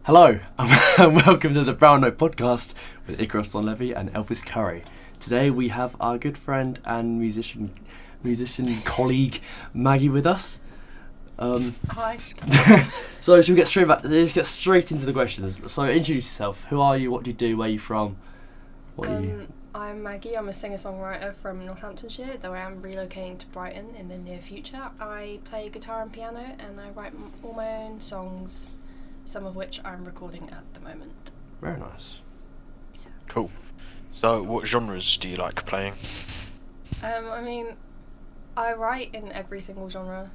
Hello, and welcome to the Brown Note Podcast with Icarus Levy and Elvis Curry. Today we have our good friend and musician colleague Maggie with us. Hi. So should we get straight back? Let's get straight into the questions. So introduce yourself. Who are you? What do you do? Where are you from? What are you? I'm Maggie. I'm a singer-songwriter from Northamptonshire, though I am relocating to Brighton in the near future. I play guitar and piano, and I write all my own songs, some of which I'm recording at the moment. Very nice. Cool. So, what genres do you like playing? I write in every single genre.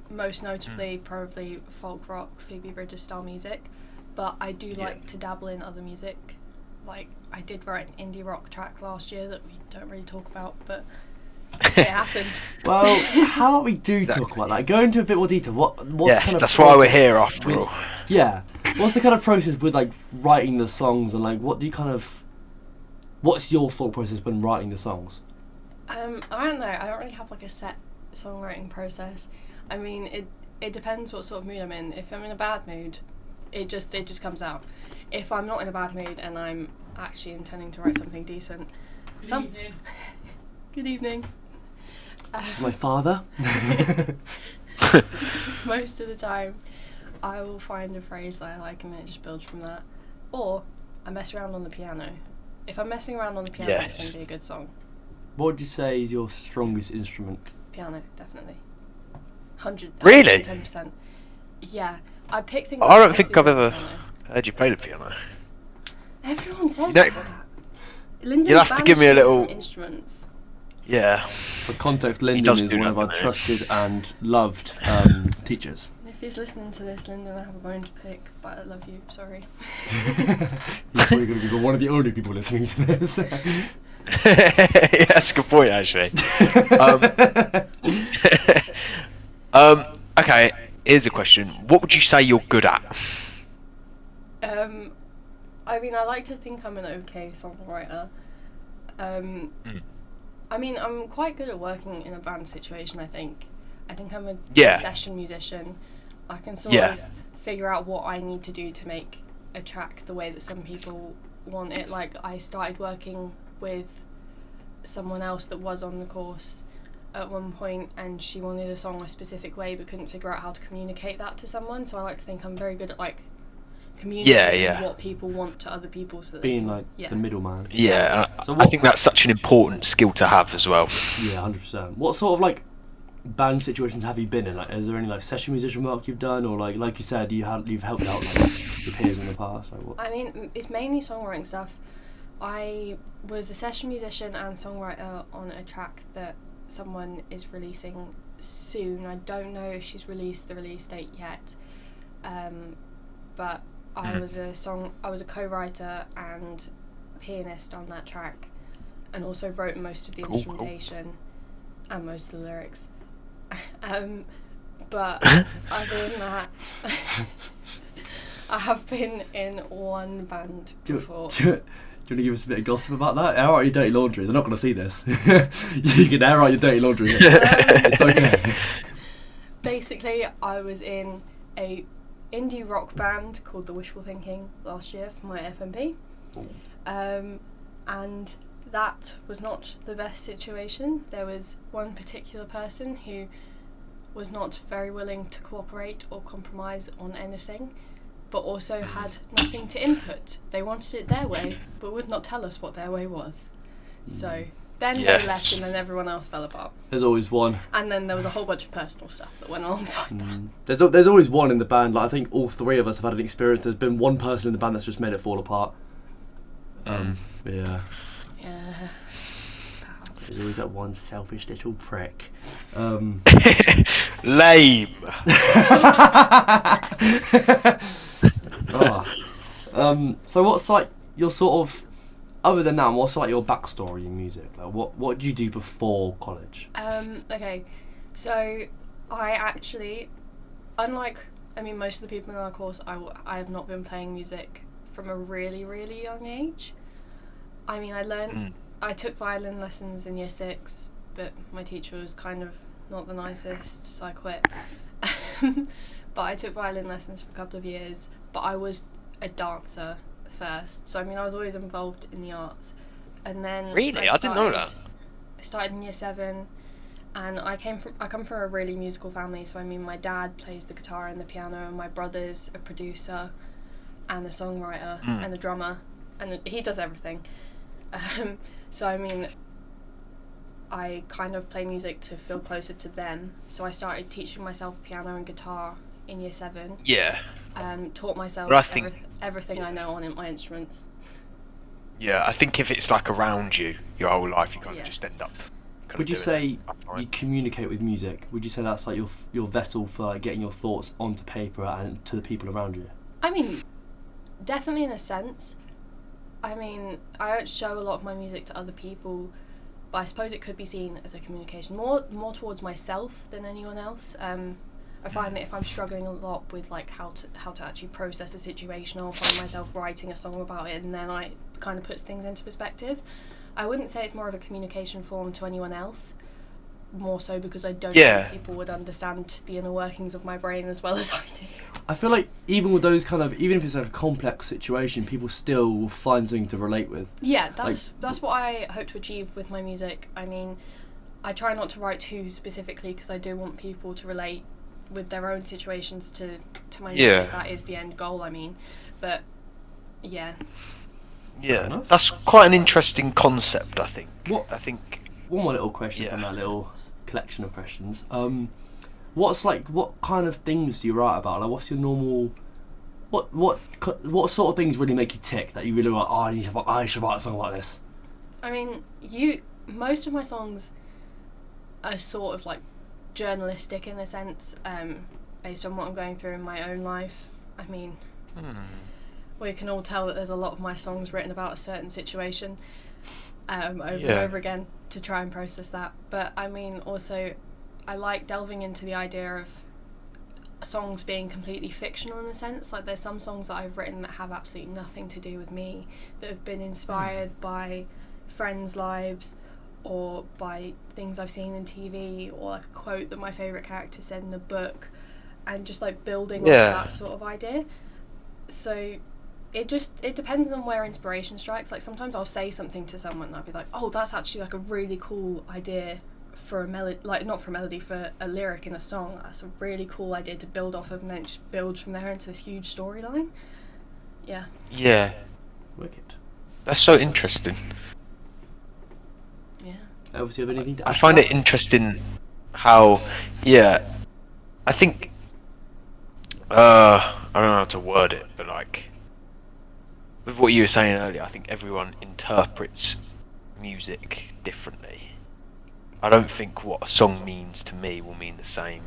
Most notably, probably folk rock, Phoebe Bridgers style music, but I do like to dabble in other music. Like, I did write an indie rock track last year that we don't really talk about, but it happened. Well, how about we do talk about that? Go into a bit more detail. What's Yes, kind of that's why we're here after with, all. Yeah. What's the kind of process with like writing the songs, and like what's your thought process when writing the songs? I don't know. I don't really have like a set songwriting process. I mean, it depends what sort of mood I'm in. If I'm in a bad mood, it just comes out. If I'm not in a bad mood and I'm actually intending to write something decent, Good evening. My father. Most of the time, I will find a phrase that I like and then it just builds from that. Or I mess around on the piano. If I'm messing around on the piano, it's going to be a good song. What would you say is your strongest instrument? Piano, definitely. 100. Really? 10%. Yeah, I pick things. I don't think I've ever heard you play the piano. Everyone says No. that. Lyndon's You'll have to give me a banished little- from instruments. Yeah. For context, Lyndon does is do one of that, our doesn't he? trusted and loved teachers. If he's listening to this, Lyndon, I have a bone to pick, but I love you. Sorry. He's probably going to be one of the only people listening to this. Yeah, that's a good point, actually. Okay, here's a question. What would you say you're good at? I mean, I like to think I'm an okay songwriter. I mean, I'm quite good at working in a band situation, I think. I think I'm a good session musician. I can sort of figure out what I need to do to make a track the way that some people want it. Like, I started working with someone else that was on the course at one point, and she wanted a song a specific way but couldn't figure out how to communicate that to someone. So I like to think I'm very good at, like, communicating what people want to other people, so that Being they can, the middleman. Yeah, So I think that's such an important skill to have as well. Yeah, 100%. What sort of like band situations have you been in? Like, is there any like session musician work you've done, or like you said, you've helped out like your peers in the past? Like, what? I mean, it's mainly songwriting stuff. I was a session musician and songwriter on a track that someone is releasing soon. I don't know if she's released the release date yet, but I was a co-writer and pianist on that track, and also wrote most of the instrumentation and most of the lyrics. But other than that, I have been in one band before. Do you want to give us a bit of gossip about that? Air out your dirty laundry. They're not going to see this. You can air out your dirty laundry. It's okay. Basically, I was in a indie rock band called The Wishful Thinking last year for my FMP. And that was not the best situation. There was one particular person who was not very willing to cooperate or compromise on anything, but also had nothing to input. They wanted it their way, but would not tell us what their way was. So then they left, and then everyone else fell apart. There's always one. And then there was a whole bunch of personal stuff that went alongside that. There's always one in the band. Like, I think all three of us have had an experience. There's been one person in the band that's just made it fall apart. Yeah. There's always that one selfish little prick. Lame. So what's like your sort of, other than that, what's like your backstory in music? Like, what did you do before college? Okay, so I actually, unlike, I mean, most of the people in our course, I have not been playing music from a really, really young age. I mean, I took violin lessons in year 6, but my teacher was kind of not the nicest, so I quit. but I took violin lessons for a couple of years. But I was a dancer first, so I mean I was always involved in the arts. And then really, I didn't know that. I started in year 7, and I come from a really musical family. So I mean, my dad plays the guitar and the piano, and my brother's a producer and a songwriter and a drummer, and he does everything. So I mean, I kind of play music to feel closer to them. So I started teaching myself piano and guitar in year 7. Yeah. Taught myself everything I know on my instruments. Yeah, I think if it's like around you your whole life, you kind of just end up. Would you say you communicate with music? Would you say that's like your vessel for like getting your thoughts onto paper and to the people around you? I mean, definitely in a sense. I mean, I don't show a lot of my music to other people, but I suppose it could be seen as a communication, more towards myself than anyone else. I find that if I'm struggling a lot with like how to actually process a situation, I'll find myself writing a song about it, and then I kind of puts things into perspective. I wouldn't say it's more of a communication form to anyone else, more so because I don't think people would understand the inner workings of my brain as well as I do. I feel like even with those even if it's like a complex situation, people still will find something to relate with. Yeah, that's what I hope to achieve with my music. I mean, I try not to write too specifically because I do want people to relate with their own situations to my music. That is the end goal, I mean. But yeah, that's quite an interesting concept, I think. One more little question from that little collection of questions. What kind of things do you write about? Like, what's your normal? What sort of things really make you tick? That you really like? Oh, I should write a song like this. I mean, most of my songs are sort of like journalistic in a sense, based on what I'm going through in my own life. I mean, we can all tell that there's a lot of my songs written about a certain situation over and over again to try and process that. But I mean, also, I like delving into the idea of songs being completely fictional in a sense. Like, there's some songs that I've written that have absolutely nothing to do with me, that have been inspired by friends' lives or by things I've seen in TV, or like a quote that my favourite character said in a book, and just like building on that sort of idea. So it depends on where inspiration strikes. Like, sometimes I'll say something to someone and I'll be like, oh, that's actually like a really cool idea for a melody, like not for a melody, for a lyric in a song. That's a really cool idea to build off of, and then just build from there into this huge storyline. Yeah. Wicked. That's so interesting. Elvis, you have anything to add? I find it interesting how, I think, I don't know how to word it, but like, with what you were saying earlier, I think everyone interprets music differently. I don't think what a song means to me will mean the same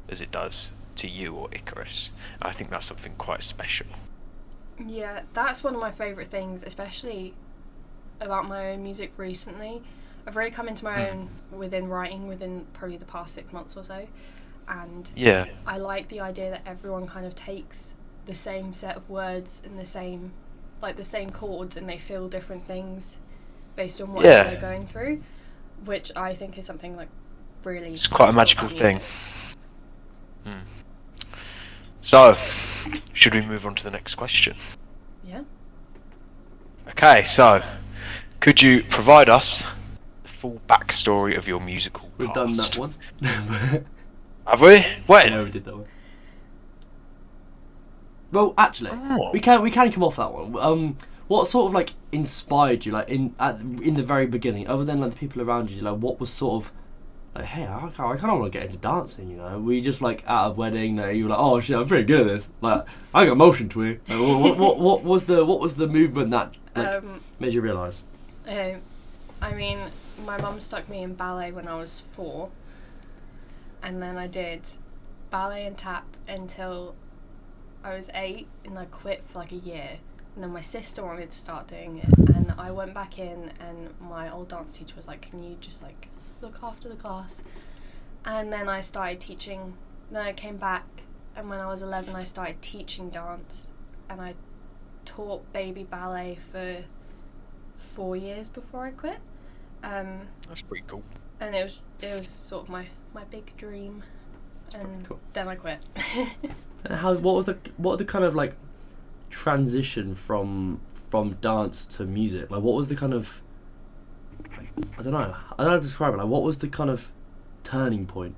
as it does to you or Icarus. I think that's something quite special. Yeah, that's one of my favourite things, especially about my own music recently. I've really come into my own within writing within probably the past 6 months or so, and I like the idea that everyone kind of takes the same set of words and the same chords, and they feel different things based on what they're going through, which I think is something like really... It's quite a magical thing. So, should we move on to the next question? Yeah. Okay, so, could you provide us full backstory of your musical past? We've done that one. Have we? When? Yeah, we did that one. Well, actually, we can come off that one. What sort of like inspired you, like in the very beginning, other than like the people around you? Like, what was sort of like, hey, I kind of want to get into dancing, you know? Were you just like at a wedding, you were like, oh shit, I'm pretty good at this. Like, I got motion to it. Like, what was the movement that like, made you realise? I mean, my mum stuck me in ballet when I was 4, and then I did ballet and tap until I was 8, and I quit for like a year. And then my sister wanted to start doing it, and I went back in, and my old dance teacher was like, can you just like look after the class? And then I started teaching. Then I came back, and when I was 11 I started teaching dance, and I taught baby ballet for 4 years before I quit. That's pretty cool. And it was sort of my big dream. and cool. then I quit. And what was the kind of like transition from dance to music? Like, what was the kind of, like, I don't know how to describe it. Like, what was the kind of turning point?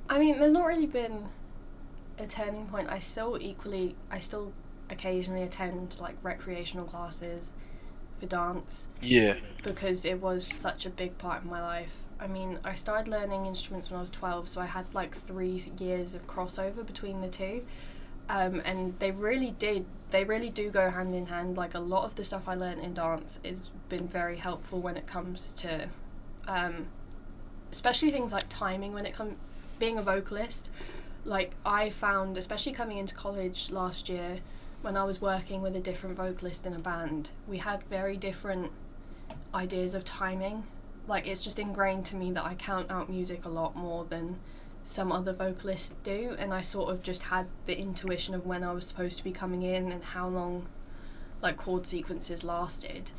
I mean, there's not really been a turning point. I still occasionally attend like recreational classes for dance. Yeah. Because it was such a big part of my life. I mean, I started learning instruments when I was 12, so I had like 3 years of crossover between the two. And they really do go hand in hand. Like, a lot of the stuff I learned in dance has been very helpful when it comes to, especially things like timing when it comes, being a vocalist. Like, I found, especially coming into college last year, when I was working with a different vocalist in a band, we had very different ideas of timing. Like, it's just ingrained to me that I count out music a lot more than some other vocalists do, and I sort of just had the intuition of when I was supposed to be coming in and how long like chord sequences lasted,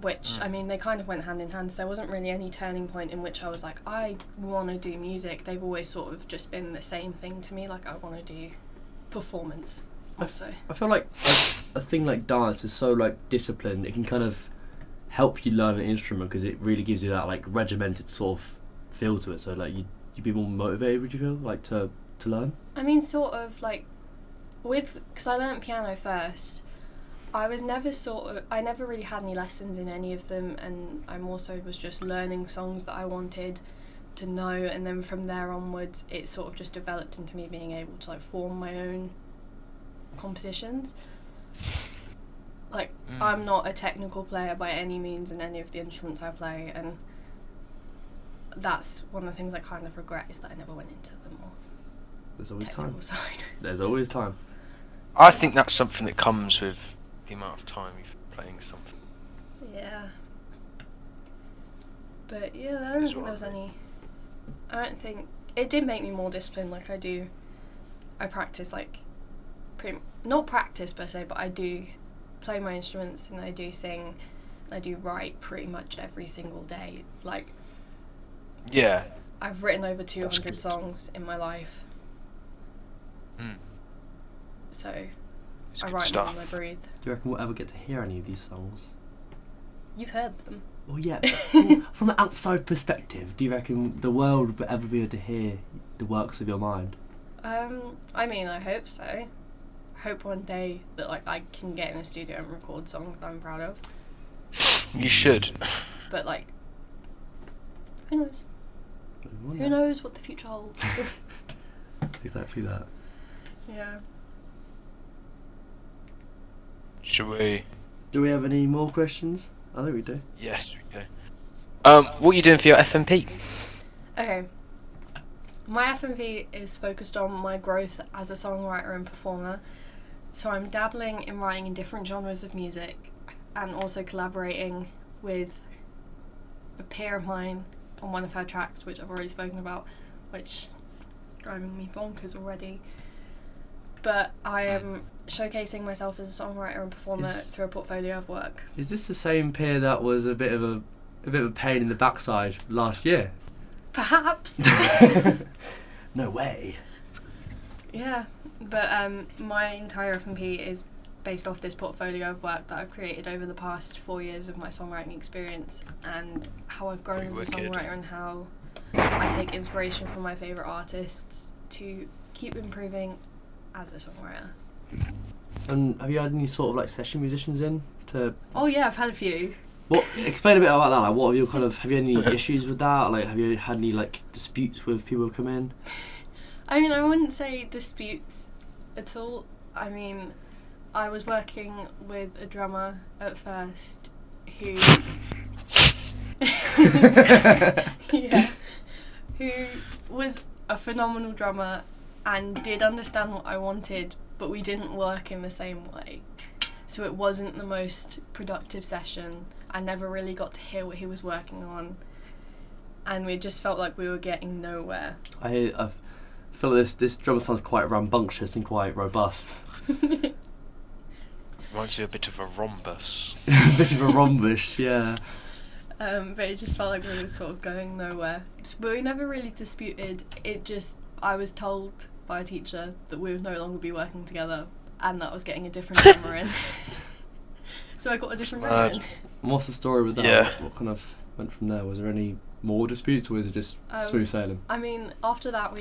which I mean, they kind of went hand in hand, so there wasn't really any turning point in which I was like, I want to do music. They've always sort of just been the same thing to me, like, I want to do performance also. I feel like a thing like dance is so like disciplined. It can kind of help you learn an instrument because it really gives you that like regimented sort of feel to it. So like you'd be more motivated, would you feel, like to learn? I mean, sort of like because I learnt piano first, I never really had any lessons in any of them, and I more so was just learning songs that I wanted to know, and then from there onwards it sort of just developed into me being able to like form my own compositions. Like, I'm not a technical player by any means in any of the instruments I play, and that's one of the things I kind of regret, is that I never went into the more There's always technical time. side. There's always time. I think that's something that comes with the amount of time you've been playing something. Yeah. But yeah, I don't think there was any. I don't think it did make me more disciplined. Like, I practice, like, not practice per se, but I do play my instruments and I do sing. I do write pretty much every single day. Like, yeah, I've written over 200 songs in my life. So it's I good write stuff. them when I breathe. Do you reckon we'll ever get to hear any of these songs? You've heard them. Well, yeah. From an outside perspective, do you reckon the world will ever be able to hear the works of your mind? I mean, I hope so. I hope one day that like I can get in a studio and record songs that I'm proud of. You should. But like, who knows? Who knows what the future holds? Exactly that. Yeah. Should we? Do we have any more questions? I think we do. Yes, we do. What are you doing for your FMP? Okay. My FMP is focused on my growth as a songwriter and performer. So I'm dabbling in writing in different genres of music and also collaborating with a peer of mine on one of her tracks, which I've already spoken about, which is driving me bonkers already. But I am showcasing myself as a songwriter and performer through a portfolio of work. Is this the same peer that was a bit of a pain in the backside last year? Perhaps. No way. Yeah, but my entire FMP is based off this portfolio of work that I've created over the past 4 years of my songwriting experience, and how I've grown as a songwriter and how I take inspiration from my favourite artists to keep improving as a songwriter. And have you had any sort of like session musicians in to? Oh yeah, I've had a few. What? Explain a bit about that. Like, what have you have you had any issues with that? Like, have you had any like disputes with people who come in? I mean, I wouldn't say disputes at all. I mean, I was working with a drummer at first who who was a phenomenal drummer and did understand what I wanted, but we didn't work in the same way. So it wasn't the most productive session. I never really got to hear what he was working on, and we just felt like we were getting nowhere. I feel like this drummer sounds quite rambunctious and quite robust. Reminds you a bit of a rhombus. A bit of a rhombus, yeah. But it just felt like we were sort of going nowhere. But we never really disputed. I was told by a teacher that we would no longer be working together, and that I was getting a different drummer in. So I got a different drummer in. What's the story with that? Yeah. What kind of went from there? Was there any more disputes, or was it just smooth sailing? I mean, after that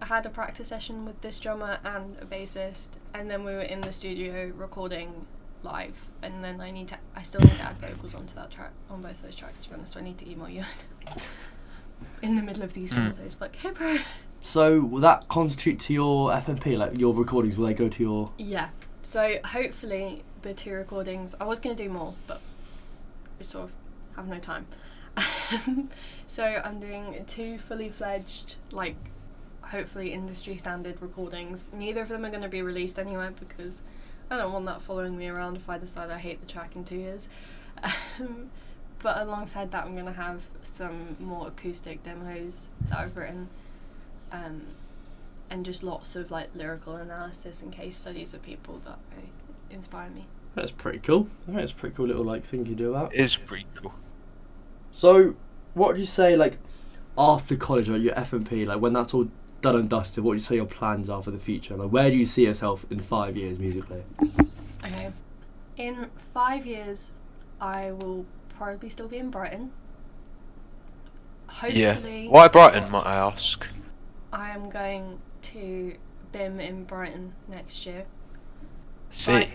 I had a practice session with this drummer and a bassist, and then we were in the studio recording live, and then I still need to add vocals onto that track, on both those tracks, to be honest, so I need to email you in the middle of these holidays, like, hey bro. So will that constitute to your FMP, like your recordings, will they go to your... Yeah, so hopefully the 2 recordings, I was going to do more, but we sort of have no time. So I'm doing 2 fully fledged, like, hopefully industry standard recordings. Neither of them are going to be released anywhere because I don't want that following me around if I decide I hate the track in 2 years. But alongside that, I'm going to have some more acoustic demos that I've written, and just lots of like lyrical analysis and case studies of people that inspire me. That's pretty cool. I think it's a pretty cool little like thing you do that. It is pretty cool. So, what would you say, like, after college, like your FMP, like when that's all done and dusted, what would you say your plans are for the future? Like, where do you see yourself in 5 years musically? Okay, in 5 years, I will probably still be in Brighton. Hopefully. Yeah. Why Brighton, might I ask? I am going to BIM in Brighton next year. See.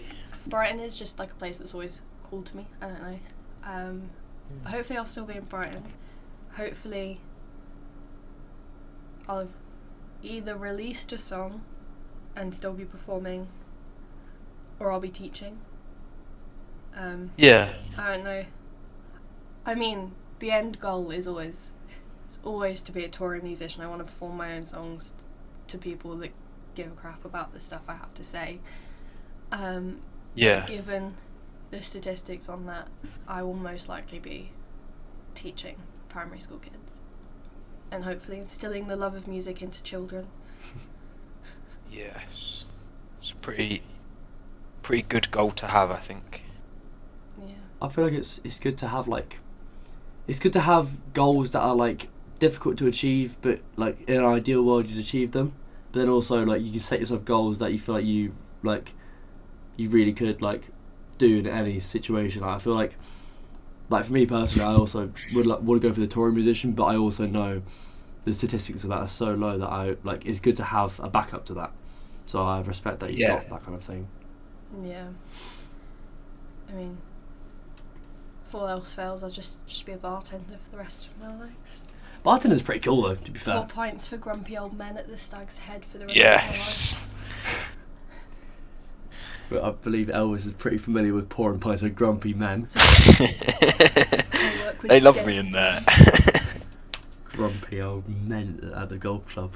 Brighton is just like a place that's always cool to me. I don't know. Hopefully I'll still be in Brighton. Hopefully I'll have either released a song and still be performing, or I'll be teaching. Yeah. I don't know. I mean, the end goal is always to be a touring musician. I want to perform my own songs to people that give a crap about the stuff I have to say. Yeah. Given the statistics on that, I will most likely be teaching primary school kids and hopefully instilling the love of music into children. Yes. It's a pretty good goal to have, I think. Yeah. I feel like it's good to have it's good to have goals that are like difficult to achieve, but like in an ideal world you'd achieve them. But then also like you can set yourself goals that you feel like you really could like do in any situation. Like, I feel like for me personally, I also would want to go for the touring musician, but I also know the statistics of that are so low that I like it's good to have a backup to that. So I respect that you've got that kind of thing. Yeah. I mean, if all else fails, I'll just be a bartender for the rest of my life. Bartender's pretty cool though, to be fair. 4 pints for grumpy old men at the Stag's Head for the rest Yes. of But I believe Elvis is pretty familiar with pouring pints of grumpy men. They love me in there. Grumpy old men at the golf club.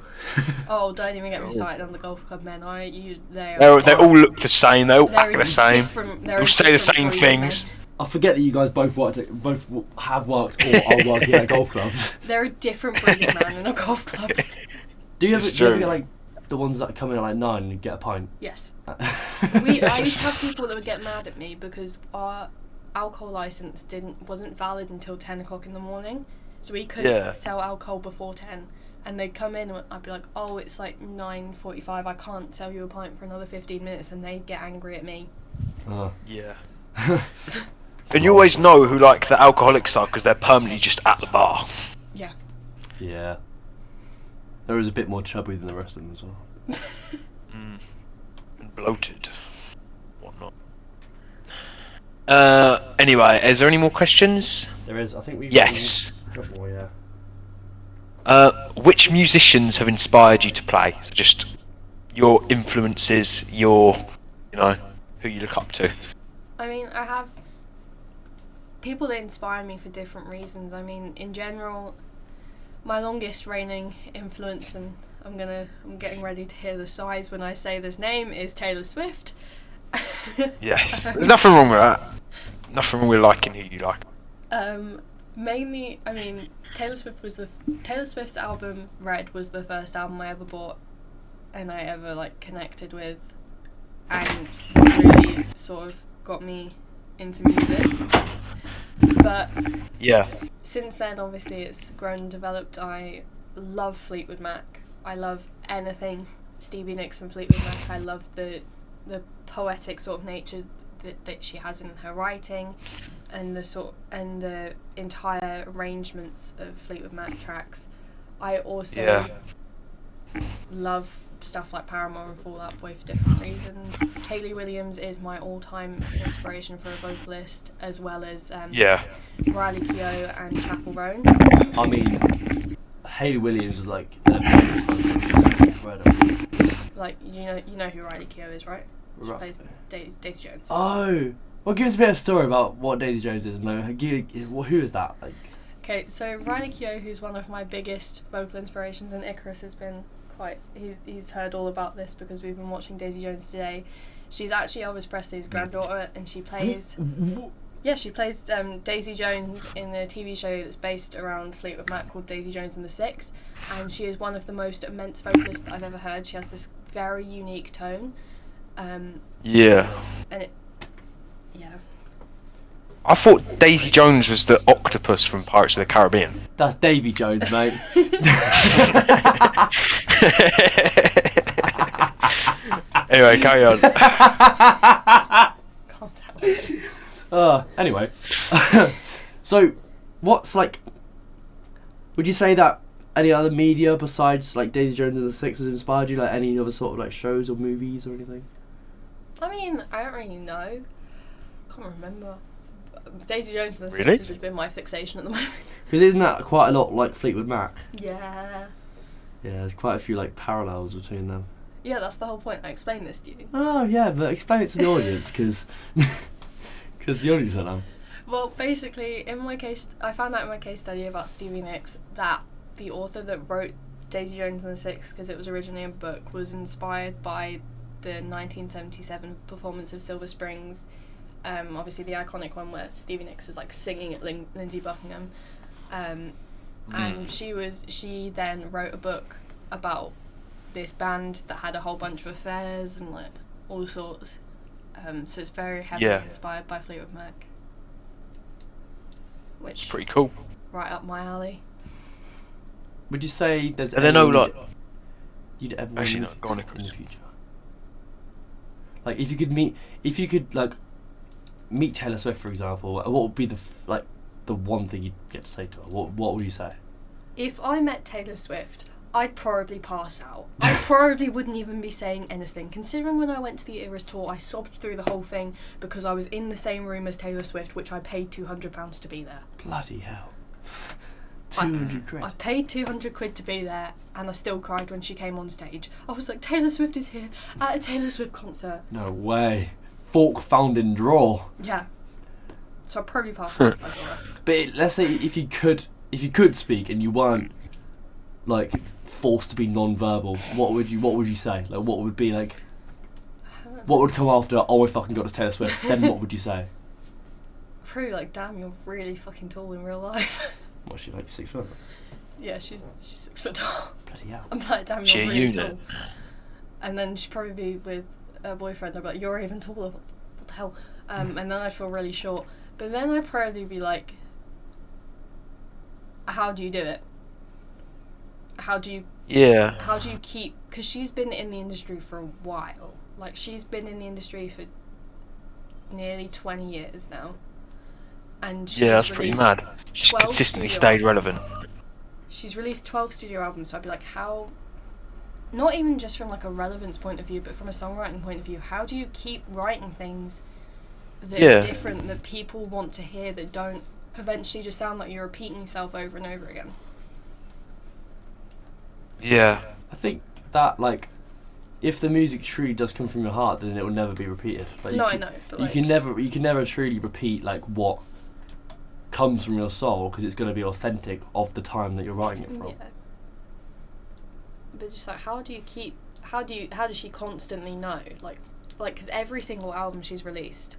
Oh, don't even get me started on the golf club men. They all look the same. They all act the same. They all say the same breed of things. men. I forget that you guys both have worked or are working at golf clubs. They're a different breed of man in a golf club. Do you It's ever true. get like the ones that come in at like 9 and get a pint? Yes. I used to have people that would get mad at me because our alcohol license wasn't valid until 10 o'clock in the morning, so we couldn't sell alcohol before 10. And they'd come in and I'd be like, oh, it's like 9:45, I can't sell you a pint for another 15 minutes, and they'd get angry at me. Yeah. And you always know who like the alcoholics are because they're permanently just at the bar. Yeah. Yeah. There is a bit more chubby than the rest of them as well. And bloated. Whatnot. Anyway, is there any more questions? There is, I think we've Yes. got more, yeah. Which musicians have inspired you to play? So just your influences, who you look up to. I mean, I have people that inspire me for different reasons. I mean, in general, my longest reigning influence, and I'm getting ready to hear the sighs when I say this name, is Taylor Swift. Yes, there's nothing wrong with that. Nothing wrong with liking who you like. Mainly, I mean, Taylor Swift's album Red was the first album I ever bought and I ever like connected with, and really sort of got me into music. But yeah, since then, obviously, it's grown and developed. I love Fleetwood Mac. I love anything Stevie Nicks and Fleetwood Mac. I love the poetic sort of nature that she has in her writing, and the entire arrangements of Fleetwood Mac tracks. I also love stuff like Paramore and Fall Out Boy for different reasons. Hayley Williams is my all-time inspiration for a vocalist, as well as Riley Keough and Chapel Roan. I mean, Hayley Williams is like an amazing vocalist. Incredible. Like, you know who Riley Keough is, right? She plays Daisy Jones. Oh, well, give us a bit of a story about what Daisy Jones is. No, who is that? Like, okay, so Riley Keough, who's one of my biggest vocal inspirations, and Icarus has been he's heard all about this because we've been watching Daisy Jones today. She's actually Elvis Presley's granddaughter, and she plays Daisy Jones in a TV show that's based around Fleetwood Mac called Daisy Jones and the Six, and she is one of the most immense vocalists that I've ever heard. She has this very unique tone. And it, I thought Daisy Jones was the octopus from Pirates of the Caribbean. That's Davy Jones, mate. Anyway, carry on. Calm down. Anyway, so what's like? Would you say that any other media besides like Daisy Jones and the Six has inspired you? Like any other sort of like shows or movies or anything? I mean, I don't really know. I can't remember. Daisy Jones and the Really? Six has just been my fixation at the moment. Because isn't that quite a lot like Fleetwood Mac? Yeah. Yeah, there's quite a few like parallels between them. Yeah, that's the whole point. I explained this to you. Oh yeah, but explain it to the audience because the audience don't know. Well, basically, I found out in my case study about Stevie Nicks that the author that wrote Daisy Jones and the Six, because it was originally a book, was inspired by the 1977 performance of Silver Springs. Obviously the iconic one where Stevie Nicks is like singing at Lindsey Buckingham, and she then wrote a book about this band that had a whole bunch of affairs and like all sorts. So it's very heavily inspired by Fleetwood Mac, which It's pretty cool. right up my alley. Would you say there's And then you'd ever actually want not go on in the future? Like if you could meet Taylor Swift, for example, what would be the one thing you'd get to say to her? What would you say? If I met Taylor Swift, I'd probably pass out. I probably wouldn't even be saying anything. Considering when I went to the Eras tour, I sobbed through the whole thing because I was in the same room as Taylor Swift, which I paid £200 to be there. Bloody hell. 200 quid. I paid 200 quid to be there, and I still cried when she came on stage. I was like, Taylor Swift is here at a Taylor Swift concert. No way. Fork found in drawer. Yeah. So I'd probably pass out if I saw her. But let's say if you could speak and you weren't like forced to be non-verbal, what would you say? Like what would be like? What would come after? Oh, I fucking got this Taylor Swift. Then what would you say? Probably like, damn, you're really fucking tall in real life. What's she like 6 foot? Yeah, she's 6 foot tall. Bloody hell. I'm like, damn, She you're a really unit. tall. And then she'd probably be with a boyfriend. I'd be like, you're even taller. What the hell? And then I'd feel really short. But then I'd probably be like, how do you do it? How do you keep... Because she's been in the industry for a while. Like, she's been in the industry for nearly 20 years now. And that's pretty mad. She's consistently stayed relevant. She's released 12 studio albums, so I'd be like, how... Not even just from like a relevance point of view, but from a songwriting point of view, how do you keep writing things that are different, that people want to hear, that don't eventually just sound like you're repeating yourself over and over again? Yeah. I think that like, if the music truly does come from your heart, then it will never be repeated. Like, I know, but you can never truly repeat like what comes from your soul, because it's going to be authentic of the time that you're writing it from. Yeah. But just like, how does she constantly know? Like, because every single album she's released,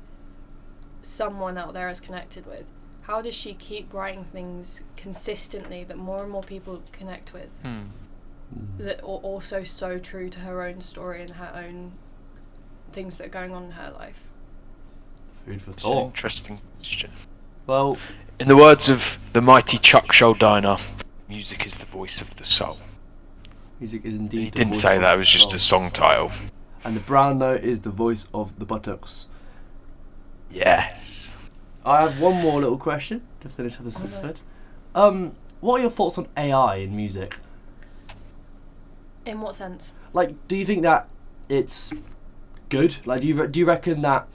someone out there is connected with. How does she keep writing things consistently that more and more people connect with? That are also so true to her own story and her own things that are going on in her life. Food for It's an thought. interesting question. Well, in the words of the mighty Chuck Schuldiner, music is the voice of the soul. Music is indeed. He didn't say that; it was just a song title. And the brown note is the voice of the buttocks. Yes. I have one more little question to finish up this episode. What are your thoughts on AI in music? In what sense? Like, do you think that it's good? Like, do you reckon that,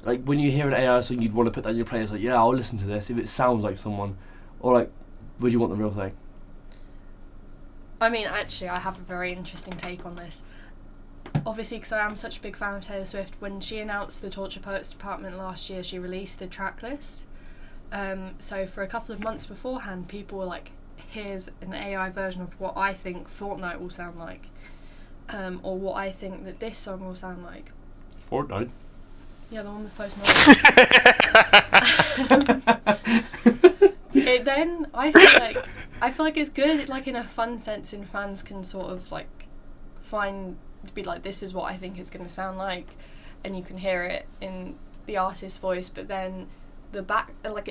like, when you hear an AI song, you'd want to put that in your playlist? Like, yeah, I'll listen to this if it sounds like someone, or like, would you want the real thing? I mean, actually, I have a very interesting take on this. Obviously, because I am such a big fan of Taylor Swift, when she announced the Torture Poets Department last year, she released the track list. So for a couple of months beforehand, people were like, here's an AI version of what I think Fortnite will sound like, or what I think that this song will sound like. Fortnite? Yeah, the one with Post Malone. Then I feel like it's good, like in a fun sense, and fans can sort of like be like, this is what I think it's going to sound like, and you can hear it in the artist's voice. But then it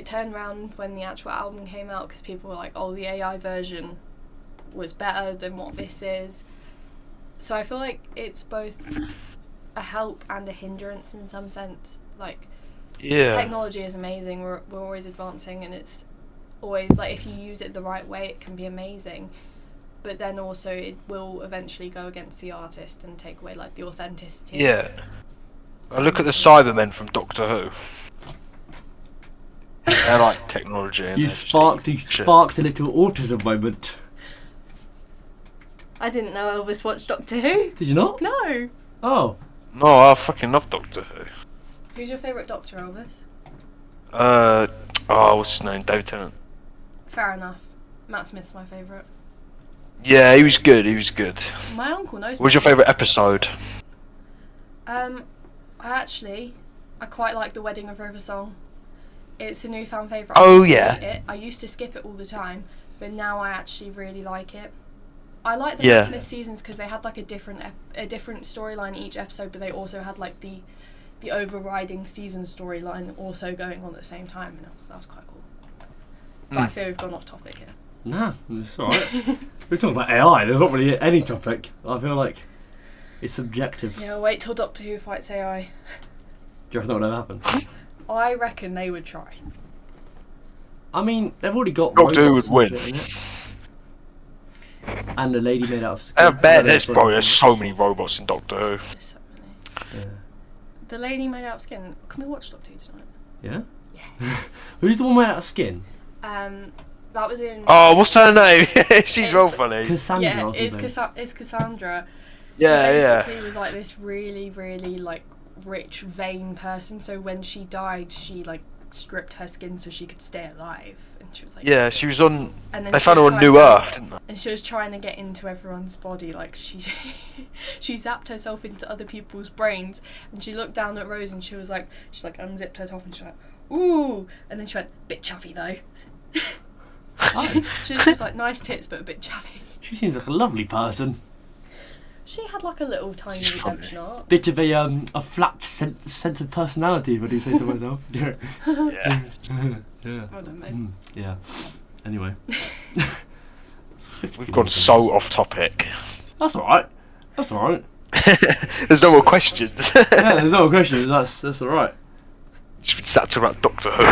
turned around when the actual album came out, because people were like, oh, the AI version was better than what this is. So I feel like it's both a help and a hindrance in some sense. Like, technology is amazing, we're always advancing, and it's always like, if you use it the right way, it can be amazing, but then also it will eventually go against the artist and take away like the authenticity. Yeah. I look at the Cybermen from Doctor Who. They're like technology. You sparked a little autism moment. I didn't know Elvis watched Doctor Who. Did you not? No. Oh. No, I fucking love Doctor Who. Who's your favourite Doctor, Elvis? What's his name? David Tennant. Fair enough. Matt Smith's my favourite. Yeah, he was good. My uncle knows. What was your favourite episode? I quite like the Wedding of River song. It's a newfound favourite. Oh yeah. I used to skip it all the time, but now I actually really like it. I like the Matt Smith seasons because they had like a different storyline each episode, but they also had like the overriding season storyline also going on at the same time, and that was quite cool. But I feel we've gone off topic here. Nah, it's alright. We're talking about AI, there's not really any topic. I feel like it's subjective. Yeah, wait till Doctor Who fights AI. Do you reckon that would ever happen? I reckon they would try. I mean, they've already got Doctor Who would win. And the lady made out of skin. I bet there's so many robots in Doctor Who. There's so many. Yeah. The lady made out of skin. Can we watch Doctor Who tonight? Yeah? Yes. Who's the one made out of skin? That was in... Oh, what's her name? She's real funny. Cassandra. Yeah, or something. it's Cassandra. Yeah, she yeah. basically was like this really, really like rich, vain person. So when she died, she like stripped her skin so she could stay alive. And she was like... Yeah, she was on... And then they found her on New Earth, didn't they? And she was trying to get into everyone's body. Like she zapped herself into other people's brains. And she looked down at Rose and she unzipped her top and she went, ooh. And then she went, bit chuffy though. She was just like, nice tits but a bit chuffy. She seems like a lovely person. She had like a little tiny redemption arc. Bit of a flat sense of personality, if I do say so myself. Yeah. Yeah. I don't know. Yeah. Anyway. We've gone so off topic. That's alright. That's alright. There's no more questions. Yeah, there's no more questions. That's alright. Just been sat talking about Doctor Who.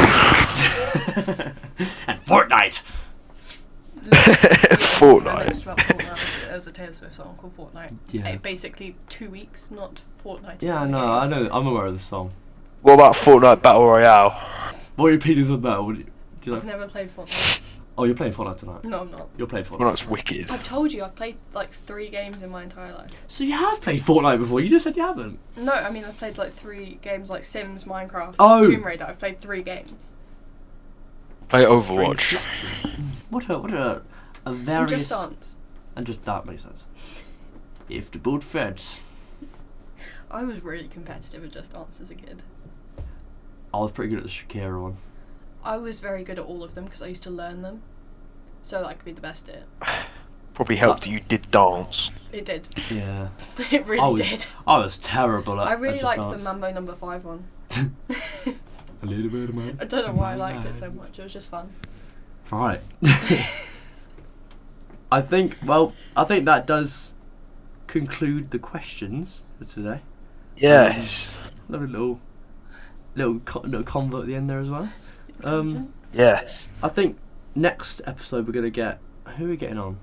And Fortnite. Fortnite. There's a Taylor Swift song called Fortnite. Yeah. Basically 2 weeks, not Fortnite. Yeah, no, I know. I'm aware of the song. What about Fortnite Battle Royale? What are your opinions on that? Do you like? I've never played Fortnite. Oh, you're playing Fortnite tonight? No, I'm not. You're playing Fortnite. Fortnite's wicked. I've told you, I've played like 3 games in my entire life. So you have played Fortnite before? You just said you haven't. No, I mean I've played like 3 games like Sims, Minecraft, Tomb Raider. I've played 3 games. Play Overwatch. What a various... Just Dance. And just that makes sense. If the boot fits. I was really competitive at Just Dance as a kid. I was pretty good at the Shakira one. I was very good at all of them because I used to learn them, so that I could be the best at it. Probably helped that you did dance. It did. Yeah. It really did. I was terrible at I really Just liked Dance. the Mambo No. 5 one. A little bit of magic. I don't know why I liked it so much. It was just fun. Right. I think that does conclude the questions for today. Yes. Little convo at the end there as well. Yes. I think next episode we're gonna get, who are we getting on?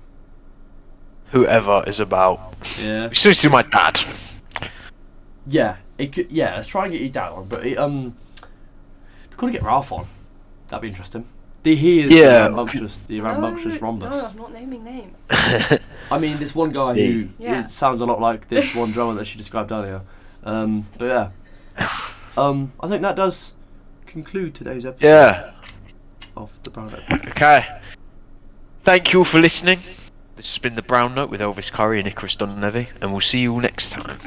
Whoever is about. Yeah. We still do my dad. Yeah. It could. Yeah. Let's try and get your dad on, but we could get Ralph on. That'd be interesting. He is the rambunctious rhombus. No, I'm not naming names. I mean, this one guy who it sounds a lot like this one drummer that she described earlier. But yeah, I think that does conclude today's episode. Yeah. Of the Brown Note. Okay. Thank you all for listening. This has been the Brown Note with Elvis Curry and Icarus Donnevi, and we'll see you all next time.